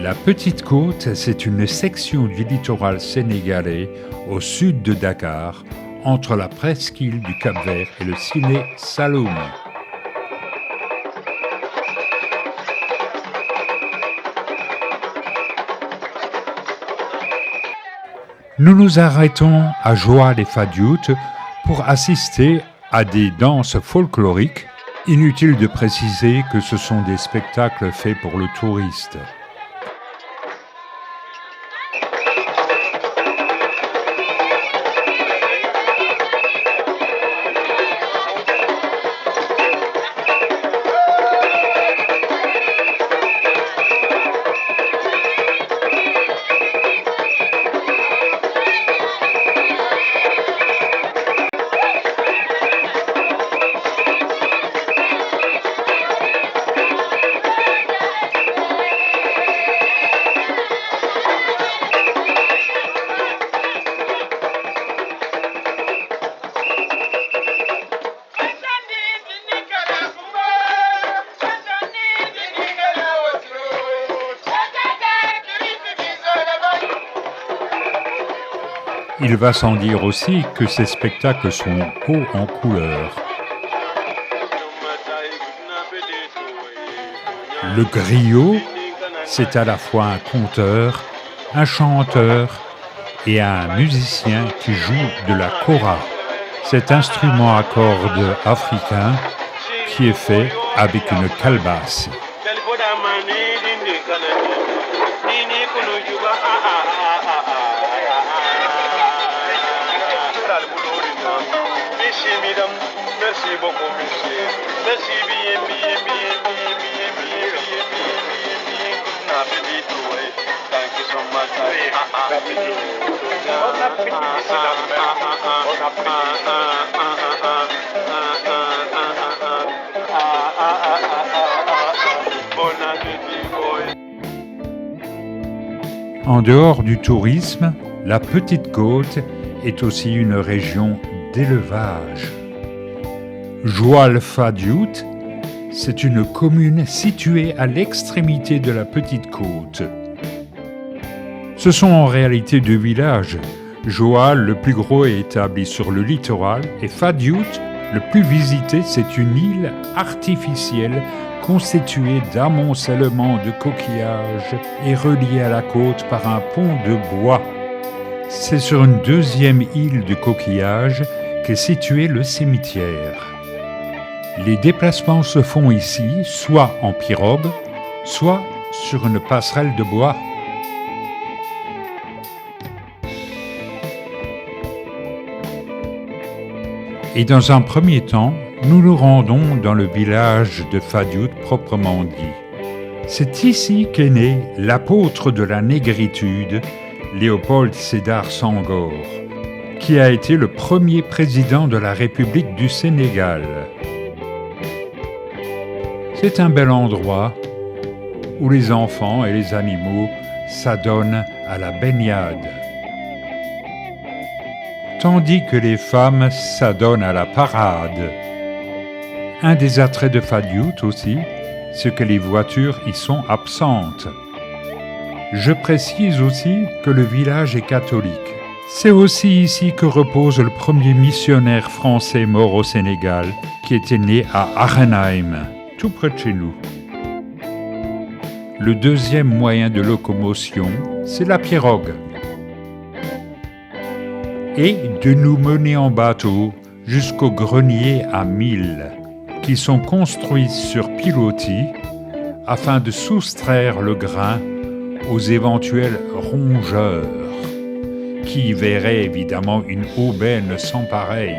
La Petite Côte, c'est une section du littoral sénégalais au sud de Dakar, entre la presqu'île du Cap-Vert et le Siné Saloum. Nous nous arrêtons à Joal et Fadiout pour assister à des danses folkloriques. Inutile de préciser que ce sont des spectacles faits pour le touriste. Il va sans dire aussi que ces spectacles sont hauts en couleurs. Le griot, c'est à la fois un conteur, un chanteur et un musicien qui joue de la kora, cet instrument à cordes africain qui est fait avec une calebasse. Merci beaucoup, monsieur. Merci bien. Bon appétit, oui. Thank you so much. Bon appétit, oui. En dehors du tourisme, la Petite Côte est aussi une région d'élevage. Joal-Fadiout, c'est une commune située à l'extrémité de la Petite Côte. Ce sont en réalité deux villages. Joal, le plus gros, est établi sur le littoral, et Fadiout, le plus visité, c'est une île artificielle constituée d'amoncellements de coquillages et reliée à la côte par un pont de bois. C'est sur une deuxième île de coquillages qu'est situé le cimetière. Les déplacements se font ici soit en pirogue, soit sur une passerelle de bois. Et dans un premier temps, nous nous rendons dans le village de Fadiout proprement dit. C'est ici qu'est né l'apôtre de la négritude, Léopold Sédar Senghor, qui a été le premier président de la République du Sénégal. C'est un bel endroit où les enfants et les animaux s'adonnent à la baignade, tandis que les femmes s'adonnent à la parade. Un des attraits de Fadiout aussi, c'est que les voitures y sont absentes. Je précise aussi que le village est catholique. C'est aussi ici que repose le premier missionnaire français mort au Sénégal, qui était né à Arenheim, tout près de chez nous. Le deuxième moyen de locomotion, c'est la pirogue. Et de nous mener en bateau jusqu'aux greniers à Mille, qui sont construits sur pilotis afin de soustraire le grain aux éventuels rongeurs, qui y verraient évidemment une aubaine sans pareille.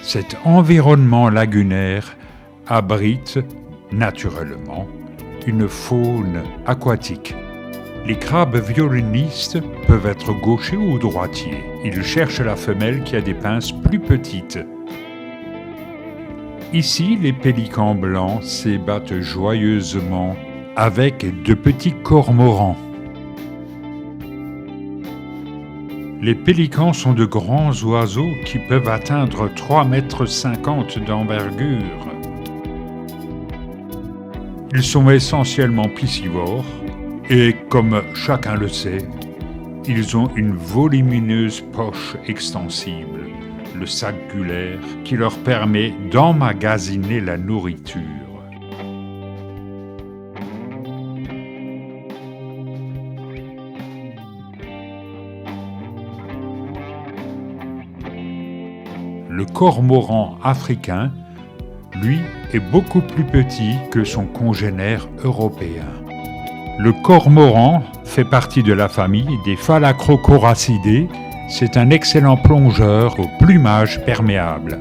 Cet environnement lagunaire abrite naturellement une faune aquatique. Les crabes violinistes peuvent être gauchers ou droitiers. Ils cherchent la femelle qui a des pinces plus petites. Ici, les pélicans blancs s'ébattent joyeusement avec de petits cormorans. Les pélicans sont de grands oiseaux qui peuvent atteindre 3,50 m d'envergure. Ils sont essentiellement piscivores et, comme chacun le sait, ils ont une volumineuse poche extensible, le sac gulaire, qui leur permet d'emmagasiner la nourriture. Le cormoran africain, lui, est beaucoup plus petit que son congénère européen. Le cormoran fait partie de la famille des Phalacrocoracidés. C'est un excellent plongeur au plumage perméable.